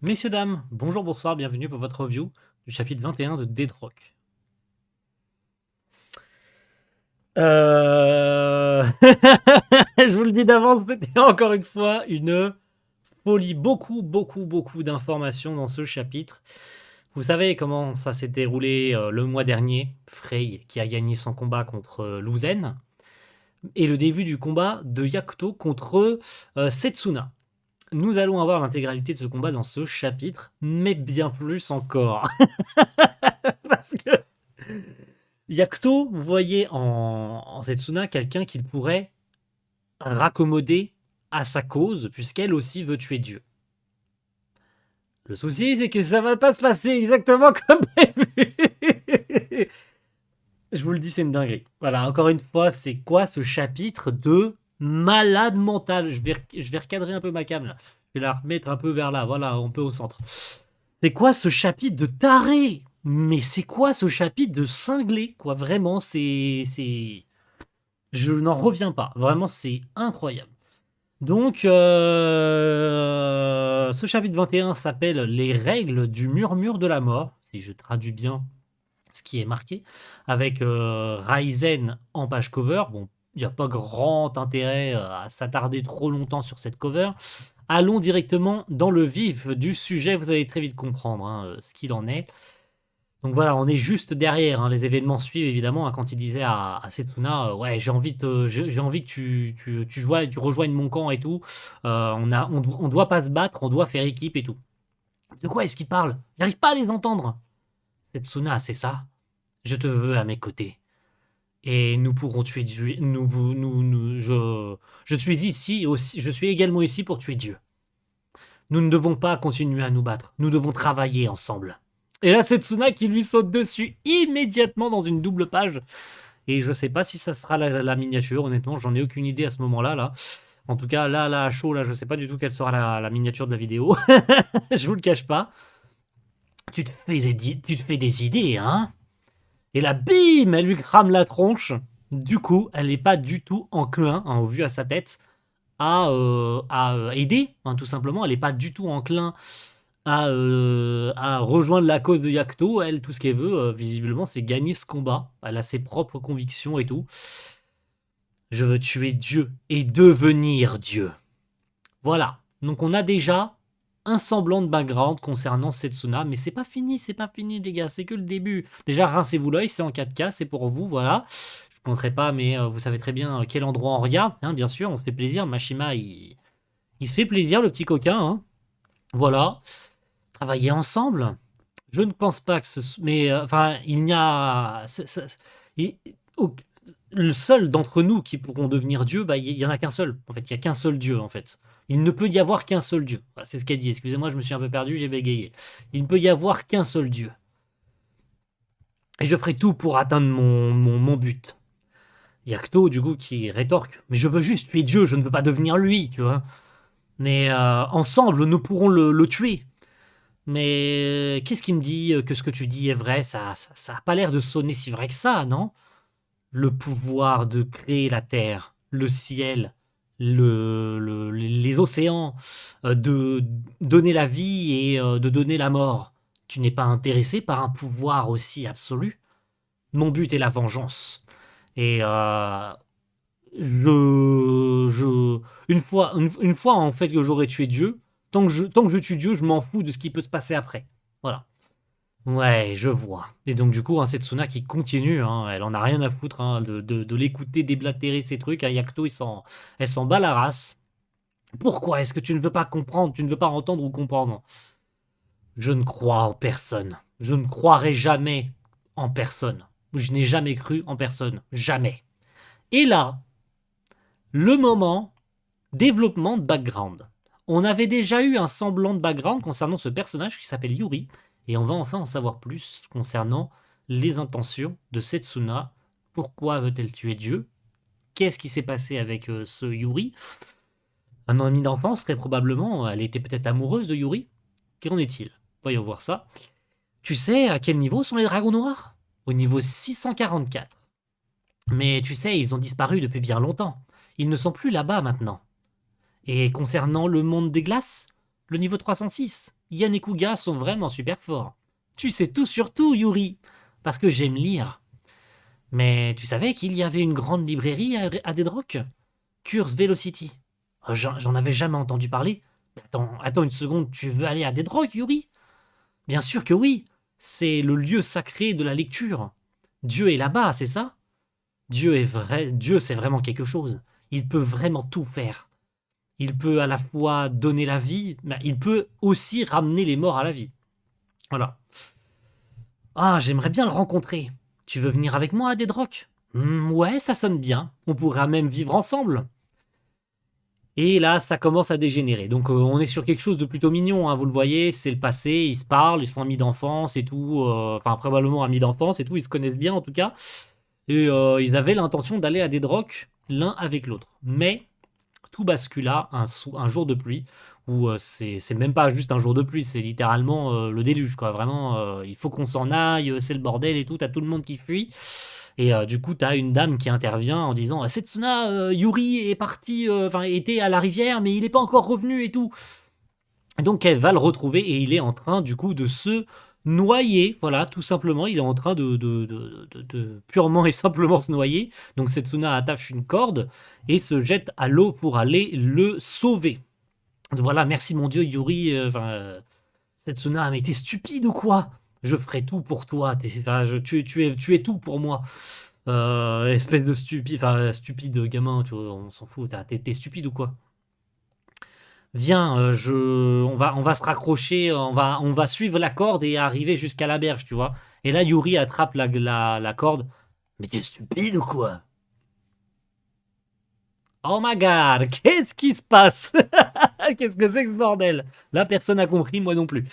Messieurs, dames, bonjour, bonsoir, bienvenue pour votre review du chapitre 21 de Dead Rock. Je vous le dis d'avance, c'était encore une fois une folie. Beaucoup d'informations dans ce chapitre. Vous savez comment ça s'est déroulé le mois dernier. Frey qui a gagné son combat contre Luzen. Et le début du combat de Yakuto contre Setsuna. Nous allons avoir l'intégralité de ce combat dans ce chapitre, mais bien plus encore. Parce que Yakuto voyait en Setsuna quelqu'un qu'il pourrait raccommoder à sa cause, puisqu'elle aussi veut tuer Dieu. Le souci, c'est que ça va pas se passer exactement comme prévu. Je vous le dis, c'est une dinguerie. Voilà, encore une fois, c'est quoi ce chapitre de malade mental? Je vais recadrer un peu ma cam là. Je vais la remettre un peu vers là, voilà, un peu au centre. C'est quoi ce chapitre de taré? Mais c'est quoi ce chapitre de cinglé? Quoi, vraiment, c'est. Je n'en reviens pas. Vraiment, c'est incroyable. Donc, ce chapitre 21 s'appelle Les règles du murmure de la mort, si je traduis bien ce qui est marqué, avec Ryzen en page cover. Bon, il n'y a pas grand intérêt à s'attarder trop longtemps sur cette cover. Allons directement dans le vif du sujet, vous allez très vite comprendre ce qu'il en est. Donc voilà, on est juste derrière, les événements suivent évidemment, quand il disait à Setsuna, ouais, j'ai envie que tu rejoignes mon camp et tout, on doit pas se battre, on doit faire équipe et tout. De quoi est-ce qu'il parle? J'arrive pas à les entendre. Setsuna, c'est ça? Je te veux à mes côtés. Et nous pourrons tuer Dieu. Je suis ici aussi, je suis également ici pour tuer Dieu. Nous ne devons pas continuer à nous battre. Nous devons travailler ensemble. Et là, c'est Tsuna qui lui saute dessus immédiatement dans une double page. Et je sais pas si ça sera la miniature, honnêtement, j'en ai aucune idée à ce moment-là. Là. En tout cas, là, à chaud, là, je sais pas du tout quelle sera la miniature de la vidéo. Je vous le cache pas. Tu te fais des idées, hein? Et là, bim, elle lui crame la tronche. Du coup, elle n'est pas du tout enclin, au vu à sa tête, à aider, tout simplement. Elle n'est pas du tout enclin à rejoindre la cause de Yakuto. Elle, tout ce qu'elle veut, visiblement, c'est gagner ce combat. Elle a ses propres convictions et tout. Je veux tuer Dieu et devenir Dieu. Voilà. Donc on a déjà un semblant de background concernant Setsuna, mais c'est pas fini les gars, c'est que le début. Déjà, rincez-vous l'œil, c'est en 4K, c'est pour vous, voilà. Je ne montrerai pas, mais vous savez très bien quel endroit on regarde, bien sûr, on se fait plaisir. Mashima, il se fait plaisir, le petit coquin, Voilà. Travailler ensemble. Je ne pense pas que ce. Mais enfin, il n'y a. Il- au- le seul d'entre nous qui pourront devenir Dieu, bah, il y en a qu'un seul. En fait, il y a qu'un seul Dieu, en fait. Il ne peut y avoir qu'un seul Dieu. Voilà, c'est ce qu'elle dit. Excusez-moi, je me suis un peu perdu, j'ai bégayé. Il ne peut y avoir qu'un seul Dieu. Et je ferai tout pour atteindre mon but. Yakuto, du coup, qui rétorque. Mais je veux juste tuer Dieu, je ne veux pas devenir lui, tu vois. Mais ensemble, nous pourrons le tuer. Mais qu'est-ce qui me dit que ce que tu dis est vrai? Ça a pas l'air de sonner si vrai que ça, non? Le pouvoir de créer la terre, le ciel, les océans, de donner la vie et de donner la mort. Tu n'es pas intéressé par un pouvoir aussi absolu? Mon but est la vengeance. Et une fois en fait que j'aurai tué Dieu, tant que je tue Dieu, je m'en fous de ce qui peut se passer après. Voilà. Ouais, je vois. Et donc du coup, Setsuna qui continue, elle en a rien à foutre de l'écouter déblatérer ces trucs. Yakuto, elle s'en bat la race. Pourquoi est-ce que tu ne veux pas comprendre, tu ne veux pas entendre ou comprendre? Je ne crois en personne. Je ne croirai jamais en personne. Je n'ai jamais cru en personne. Jamais. Et là, le moment développement de background. On avait déjà eu un semblant de background concernant ce personnage qui s'appelle Yuri, et on va enfin en savoir plus concernant les intentions de Setsuna. Pourquoi veut-elle tuer Dieu? Qu'est-ce qui s'est passé avec ce Yuri? Un ami d'enfance, très probablement. Elle était peut-être amoureuse de Yuri. Qu'en est-il? Voyons voir ça. Tu sais à quel niveau sont les dragons noirs? Au niveau 644. Mais tu sais, ils ont disparu depuis bien longtemps. Ils ne sont plus là-bas maintenant. Et concernant le monde des glaces, le niveau 306. Yann et Kuga sont vraiment super forts. Tu sais tout sur tout, Yuri, parce que j'aime lire. Mais tu savais qu'il y avait une grande librairie à Deadrock? Curse Velocity. J'en avais jamais entendu parler. Mais attends une seconde, tu veux aller à Deadrock, Yuri? Bien sûr que oui. C'est le lieu sacré de la lecture. Dieu est là-bas, c'est ça? Dieu est vrai, Dieu c'est vraiment quelque chose. Il peut vraiment tout faire. Il peut à la fois donner la vie, mais il peut aussi ramener les morts à la vie. Voilà. Ah, j'aimerais bien le rencontrer. Tu veux venir avec moi à Deadrock? Ouais, ça sonne bien. On pourra même vivre ensemble. Et là, ça commence à dégénérer. Donc, on est sur quelque chose de plutôt mignon, hein, vous le voyez, c'est le passé, ils se parlent, ils se font amis d'enfance et tout. Enfin, probablement amis d'enfance et tout, ils se connaissent bien en tout cas. Et ils avaient l'intention d'aller à Deadrock l'un avec l'autre. Mais tout bascula un jour de pluie, où c'est même pas juste un jour de pluie, c'est littéralement le déluge, quoi. Vraiment, il faut qu'on s'en aille, c'est le bordel et tout, t'as tout le monde qui fuit. Et du coup, t'as une dame qui intervient en disant Setsuna, Yuri est parti, enfin, était à la rivière, mais il n'est pas encore revenu et tout. Et donc, elle va le retrouver et il est en train, du coup, de se noyer. Voilà, tout simplement, il est en train de purement et simplement se noyer. Donc, Setsuna attache une corde et se jette à l'eau pour aller le sauver. Voilà, merci mon Dieu, Yuri. Setsuna, mais t'es stupide ou quoi? Je ferai tout pour toi. Tu es tout pour moi. Espèce de stupide gamin, tu vois, on s'en fout. T'es stupide ou quoi? Viens, on va se raccrocher, on va suivre la corde et arriver jusqu'à la berge, tu vois. Et là, Yuri attrape la corde. Mais t'es stupide ou quoi? Oh my god, qu'est-ce qui se passe? Qu'est-ce que c'est que ce bordel? Là, personne n'a compris, moi non plus.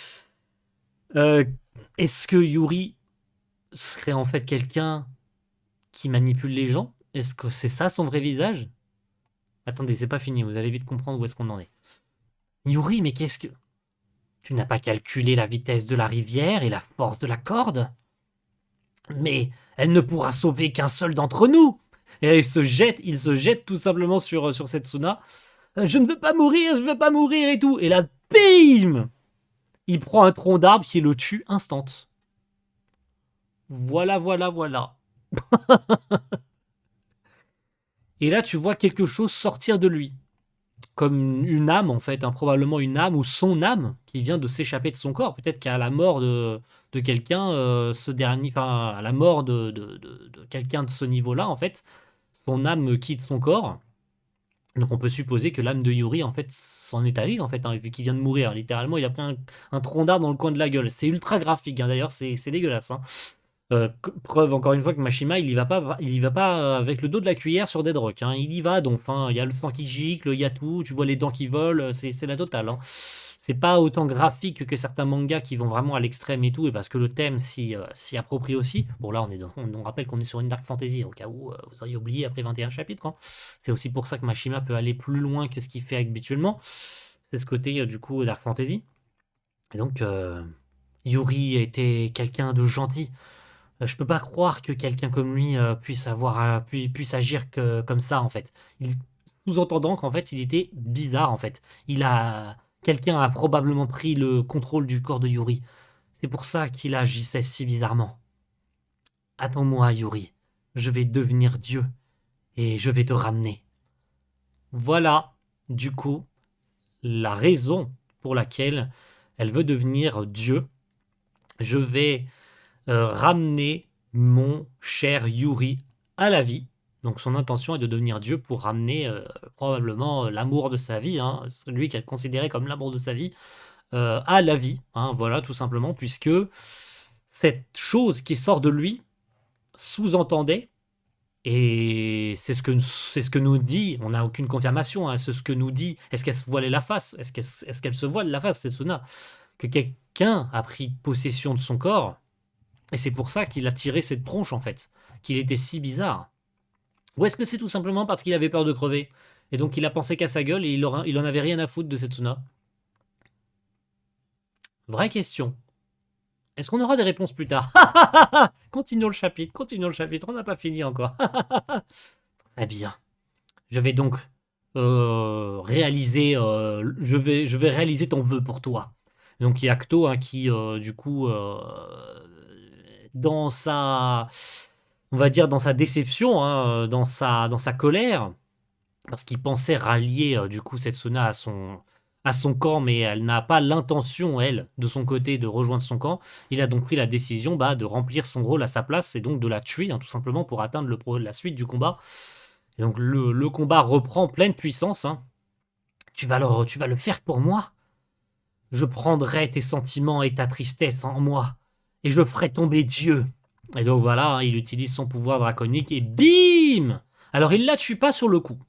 Euh, Est-ce que Yuri serait en fait quelqu'un qui manipule les gens? Est-ce que c'est ça son vrai visage? Attendez, c'est pas fini, vous allez vite comprendre où est-ce qu'on en est. Yuri, mais qu'est-ce que... Tu n'as pas calculé la vitesse de la rivière et la force de la corde? Mais elle ne pourra sauver qu'un seul d'entre nous! Et il se jette tout simplement sur Setsuna. Je ne veux pas mourir, je veux pas mourir et tout. Et là, bim! Il prend un tronc d'arbre qui le tue instant. Voilà, voilà, voilà. Et là, tu vois quelque chose sortir de lui. Comme une âme, en fait, hein, probablement une âme ou son âme qui vient de s'échapper de son corps. Peut-être qu'à la mort de quelqu'un, ce dernier, enfin, à la mort de quelqu'un de ce niveau-là, en fait, son âme quitte son corps. Donc on peut supposer que l'âme de Yuri, en fait, s'en est allée, en fait, hein, vu qu'il vient de mourir. Littéralement, il a pris un tronc d'arbre dans le coin de la gueule. C'est ultra graphique, hein, d'ailleurs, c'est dégueulasse. Hein. Preuve encore une fois que Mashima il y va pas avec le dos de la cuillère sur Deadrock, hein. Il y va donc, enfin, il y a le sang qui gicle, il y a tout, tu vois les dents qui volent, c'est la totale, hein. C'est pas autant graphique que certains mangas qui vont vraiment à l'extrême et tout, et parce que le thème s'y approprie aussi. Bon là on rappelle qu'on est sur une dark fantasy, au cas où vous auriez oublié après 21 chapitres, hein. C'est aussi pour ça que Mashima peut aller plus loin que ce qu'il fait habituellement. C'est ce côté du coup dark fantasy. Et donc Yuri était quelqu'un de gentil. Je peux pas croire que quelqu'un comme lui puisse agir comme ça en fait. Sous-entendant qu'en fait il était bizarre en fait. Quelqu'un a probablement pris le contrôle du corps de Yuri. C'est pour ça qu'il agissait si bizarrement. Attends-moi, Yuri. Je vais devenir Dieu et je vais te ramener. Voilà, du coup, la raison pour laquelle elle veut devenir Dieu. Je vais ramener mon cher Yuri à la vie. Donc son intention est de devenir Dieu pour ramener probablement l'amour de sa vie, hein, celui qu'elle considérait comme l'amour de sa vie, à la vie. Hein, voilà, tout simplement, puisque cette chose qui sort de lui sous-entendait, et c'est ce que nous dit, on n'a aucune confirmation, hein, c'est ce que nous dit, est-ce qu'elle se voilait la face? Est-ce qu'elle se voile la face, Setsuna? Que quelqu'un a pris possession de son corps, et c'est pour ça qu'il a tiré cette tronche, en fait. Qu'il était si bizarre. Ou est-ce que c'est tout simplement parce qu'il avait peur de crever? Et donc il a pensé qu'à sa gueule et il en avait rien à foutre de Setsuna? Vraie question. Est-ce qu'on aura des réponses plus tard? Continuons le chapitre, on n'a pas fini encore. Très bien. Je vais donc réaliser, je vais réaliser ton vœu pour toi. Donc il y a Acto, hein, qui, du coup, dans sa, on va dire, dans sa déception, hein, dans sa colère, parce qu'il pensait rallier, du coup, Setsuna à son camp, mais elle n'a pas l'intention, elle, de son côté, de rejoindre son camp. Il a donc pris la décision, bah, de remplir son rôle à sa place et donc de la tuer, hein, tout simplement, pour atteindre la suite du combat. Et donc le combat reprend pleine puissance, hein. Tu vas le faire pour moi. Je prendrai tes sentiments et ta tristesse en moi, et je ferai tomber Dieu. Et donc voilà, hein, il utilise son pouvoir draconique et bim. Alors il la tue pas sur le coup.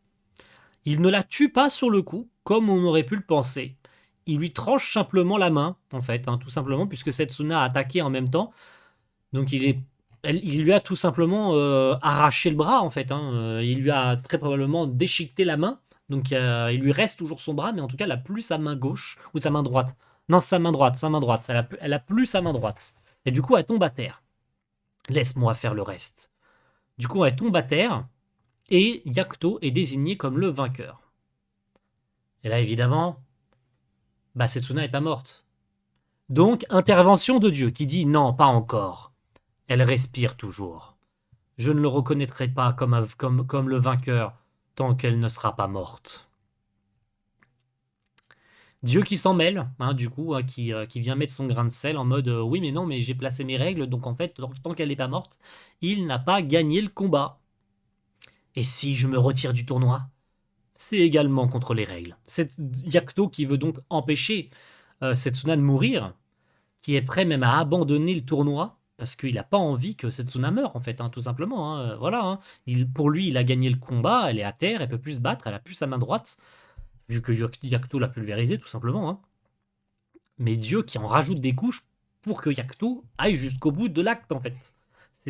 Il ne la tue pas sur le coup, comme on aurait pu le penser. Il lui tranche simplement la main, en fait, hein, tout simplement, puisque Setsuna a attaqué en même temps. Donc il lui a tout simplement arraché le bras, en fait, hein. Il lui a très probablement déchiqueté la main. Donc il lui reste toujours son bras, mais en tout cas, elle a plus sa main gauche ou sa main droite. Non, sa main droite, sa main droite. Elle a plus sa main droite. Et du coup, elle tombe à terre. Laisse-moi faire le reste. Du coup, elle tombe à terre et Yakuto est désigné comme le vainqueur. Et là, évidemment, bah, Setsuna est pas morte. Donc, intervention de Dieu qui dit non, pas encore. Elle respire toujours. Je ne le reconnaîtrai pas comme le vainqueur tant qu'elle ne sera pas morte. Dieu qui s'en mêle, hein, du coup, hein, qui vient mettre son grain de sel en mode oui, mais non, mais j'ai placé mes règles, donc en fait, tant qu'elle n'est pas morte, il n'a pas gagné le combat. Et si je me retire du tournoi, c'est également contre les règles. C'est Yakuto qui veut donc empêcher Setsuna de mourir, qui est prêt même à abandonner le tournoi parce qu'il n'a pas envie que Setsuna meure, en fait, hein, tout simplement, hein. Voilà, hein. Pour lui, il a gagné le combat, elle est à terre, elle peut plus se battre, elle a plus sa main droite, vu que Yakuto l'a pulvérisé, tout simplement, hein. Mais Dieu qui en rajoute des couches pour que Yakuto aille jusqu'au bout de l'acte, en fait.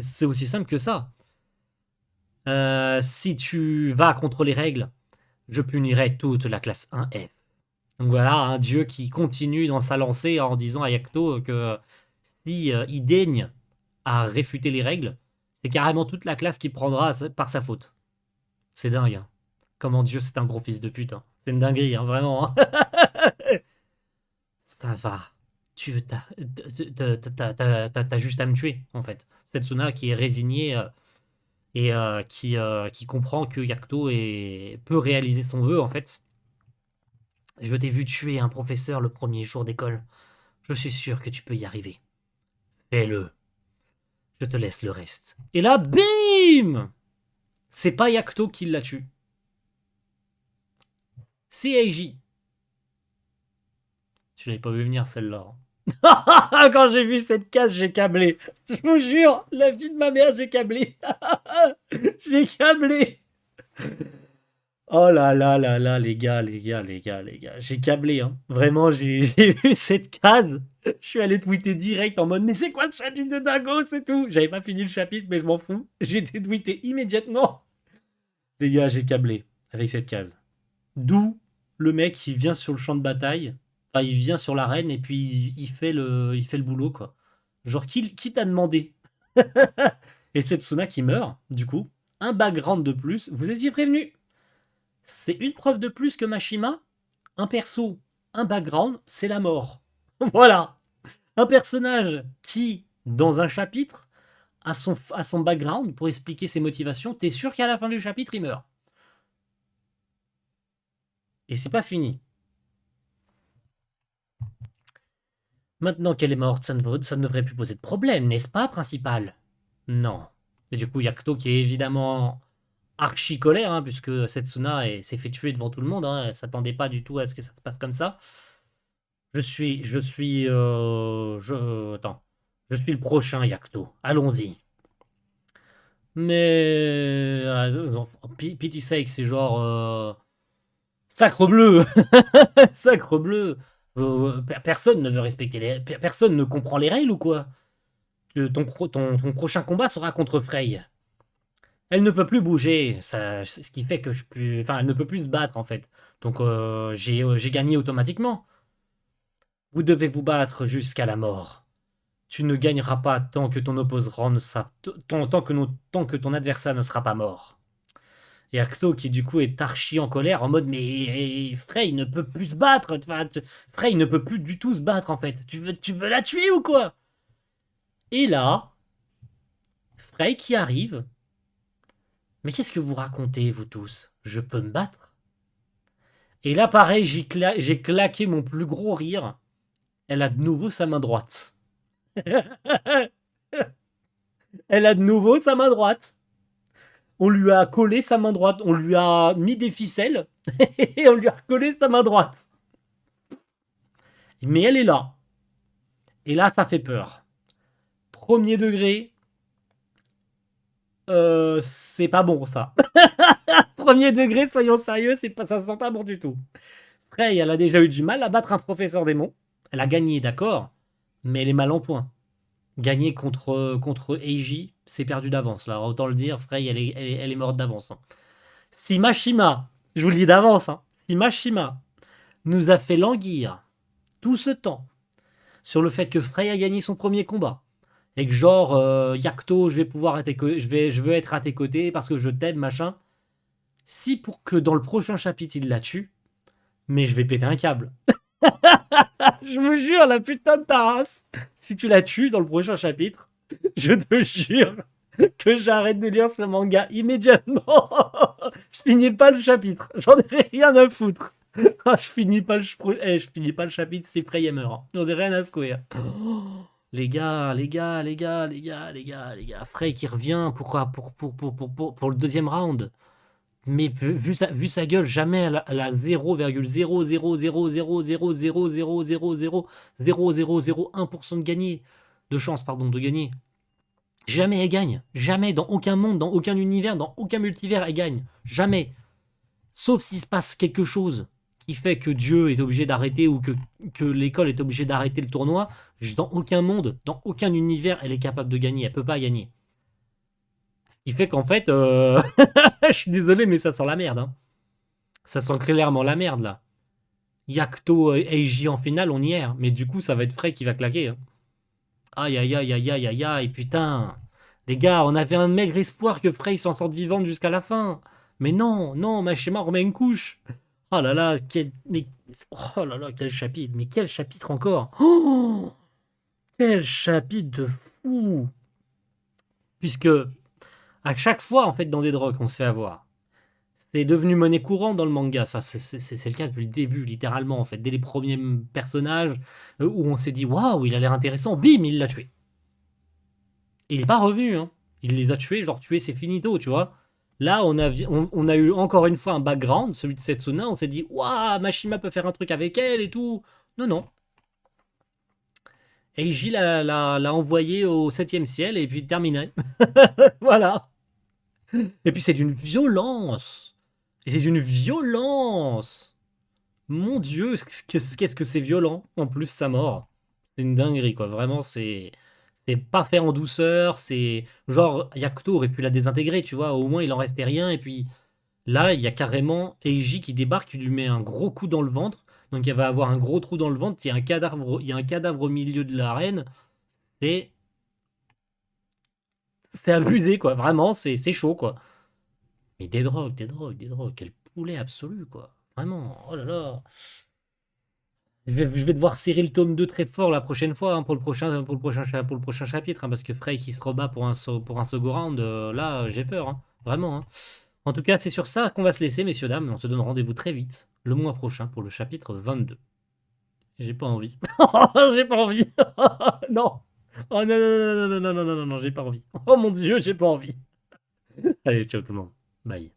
C'est aussi simple que ça. Si tu vas contre les règles, je punirai toute la classe 1F. Donc voilà, un dieu qui continue dans sa lancée en disant à Yakuto que si il daigne à réfuter les règles, c'est carrément toute la classe qui prendra par sa faute. C'est dingue, hein. Comment Dieu, c'est un gros fils de pute, hein. C'est une dinguerie, hein, vraiment, hein. Ça va. Tu veux, t'as juste à me tuer, en fait. Setsuna qui est résigné et qui comprend que Yakuto peut réaliser son vœu, en fait. Je t'ai vu tuer un professeur le premier jour d'école. Je suis sûr que tu peux y arriver. Fais-le. Je te laisse le reste. Et là, bim! C'est pas Yakuto qui l'a tue. C'est Eiji. Tu l'avais pas vu venir celle-là, hein. Quand j'ai vu cette case, j'ai câblé. Je vous jure, la vie de ma mère, j'ai câblé. J'ai câblé. Oh là là là là, les gars, les gars, les gars, les gars. J'ai câblé, hein. Vraiment, j'ai vu cette case. Je suis allé tweeter direct en mode mais c'est quoi le chapitre de Dingo, c'est tout. J'avais pas fini le chapitre, mais je m'en fous. J'ai été tweeté immédiatement. Les gars, j'ai câblé avec cette case. D'où le mec qui vient sur le champ de bataille. Enfin, il vient sur l'arène et puis il fait le boulot, quoi. Genre, qui t'a demandé? Et Setsuna qui meurt, du coup. Un background de plus. Vous étiez prévenu. C'est une preuve de plus que Mashima. Un perso, un background, c'est la mort. Voilà. Un personnage qui, dans un chapitre, a son background pour expliquer ses motivations. T'es sûr qu'à la fin du chapitre, il meurt. Et c'est pas fini. Maintenant qu'elle est morte, ça ne devrait plus poser de problème, n'est-ce pas, principal? Non. Et du coup, Yakuto qui est évidemment archi colère, hein, puisque Setsuna s'est fait tuer devant tout le monde, hein, elle s'attendait pas du tout à ce que ça se passe comme ça. Attends. Je suis le prochain Yakuto. Allons-y. Mais pity sake, c'est genre sacre bleu, sacre bleu. Personne ne veut respecter personne ne comprend les règles ou quoi? Ton prochain combat sera contre Frey. Elle ne peut plus bouger, ce qui fait que enfin, elle ne peut plus se battre en fait. Donc j'ai gagné automatiquement. Vous devez vous battre jusqu'à la mort. Tu ne gagneras pas tant que ton opposant ne sera, tant que ton adversaire ne sera pas mort. Et Acto qui du coup est archi en colère en mode mais Frey ne peut plus se battre. Enfin, Frey ne peut plus du tout se battre en fait. Tu veux la tuer ou quoi? Et là, Frey qui arrive. Mais qu'est-ce que vous racontez vous tous? Je peux me battre? Et là pareil, j'ai claqué mon plus gros rire. Elle a de nouveau sa main droite. Elle a de nouveau sa main droite. On lui a collé sa main droite. On lui a mis des ficelles. Et on lui a collé sa main droite. Mais elle est là. Et là, ça fait peur. Premier degré. C'est pas bon, ça. Premier degré, soyons sérieux, ça sent pas bon du tout. Frey, elle a déjà eu du mal à battre un professeur démon. Elle a gagné, d'accord. Mais elle est mal en point. Gagner contre Eiji, c'est perdu d'avance. Là, autant le dire, Frey, elle est morte d'avance. Hein. Si Mashima, je vous le dis d'avance, hein, si Mashima nous a fait languir tout ce temps sur le fait que Frey a gagné son premier combat et que genre Yakuto, je veux être à tes côtés parce que je t'aime, machin. Si pour que dans le prochain chapitre il la tue, mais je vais péter un câble. Je vous jure, la putain de ta race. Si tu la tues dans le prochain chapitre, je te jure que j'arrête de lire ce manga immédiatement. Je finis pas le chapitre. J'en ai rien à foutre. Je finis pas le chapitre si Freya meurt. J'en ai rien à secouer. Les gars, Frey qui revient, pourquoi pour le deuxième round. Mais vu sa gueule, jamais elle a 0,000000000000001% de gagner. De chance, pardon, de gagner. Jamais elle gagne. Jamais, dans aucun monde, dans aucun univers, dans aucun multivers, elle gagne. Jamais. Sauf s'il se passe quelque chose qui fait que Dieu est obligé d'arrêter ou que l'école est obligée d'arrêter le tournoi. Dans aucun monde, dans aucun univers, elle est capable de gagner. Elle peut pas gagner. Ce qui fait qu'en fait, je suis désolé, mais ça sent la merde. Hein. Ça sent clairement la merde, là. Yakuto Eiji en finale, on y est. Hein. Mais du coup, ça va être Frey qui va claquer. Hein. Aïe, aïe, aïe, aïe, aïe, aïe, aïe, putain. Les gars, on avait un maigre espoir que Frey s'en sorte vivante jusqu'à la fin. Mais non, non, Mashima remet une couche. Oh là là, oh là là, quel chapitre. Mais quel chapitre encore. Oh, quel chapitre de fou. Puisque à chaque fois, en fait, dans des drogues, on se fait avoir. C'est devenu monnaie courante dans le manga. Enfin, c'est le cas depuis le début, littéralement, en fait. Dès les premiers personnages où on s'est dit, waouh, il a l'air intéressant, bim, il l'a tué. Il n'est pas revenu, hein. Il les a tués, genre tués, c'est finito, tu vois. Là, on a eu encore une fois un background, celui de Setsuna. On s'est dit, waouh, Mashima peut faire un truc avec elle et tout. Non, non. Eiji l'a envoyé au 7e ciel et puis terminé. Voilà. Et puis c'est d'une violence. Et c'est d'une violence. Mon Dieu, qu'est-ce que c'est violent. En plus, sa mort. C'est une dinguerie, quoi. Vraiment, c'est pas fait en douceur. C'est genre, Yakuto aurait pu la désintégrer, tu vois. Au moins, il en restait rien. Et puis là, il y a carrément Eiji qui débarque, qui lui met un gros coup dans le ventre. Donc, il va avoir un gros trou dans le ventre. Il y a un cadavre au milieu de l'arène. C'est c'est abusé, quoi. Vraiment, c'est chaud, quoi. Mais des drogues, des drogues, des drogues. Quel poulet absolu, quoi. Vraiment, oh là là. Je vais devoir serrer le tome 2 très fort la prochaine fois hein, pour le prochain chapitre. Hein, parce que Frey qui se rebat pour un second round, là, j'ai peur. Hein, vraiment. Hein. En tout cas, c'est sur ça qu'on va se laisser, messieurs, dames. On se donne rendez-vous très vite, le mois prochain, pour le chapitre 22. J'ai pas envie. J'ai pas envie. Non. Oh non, non, non, non, non, non, non, non, non, j'ai pas envie. Oh mon dieu, j'ai pas envie. Allez, ciao tout le monde. Bye.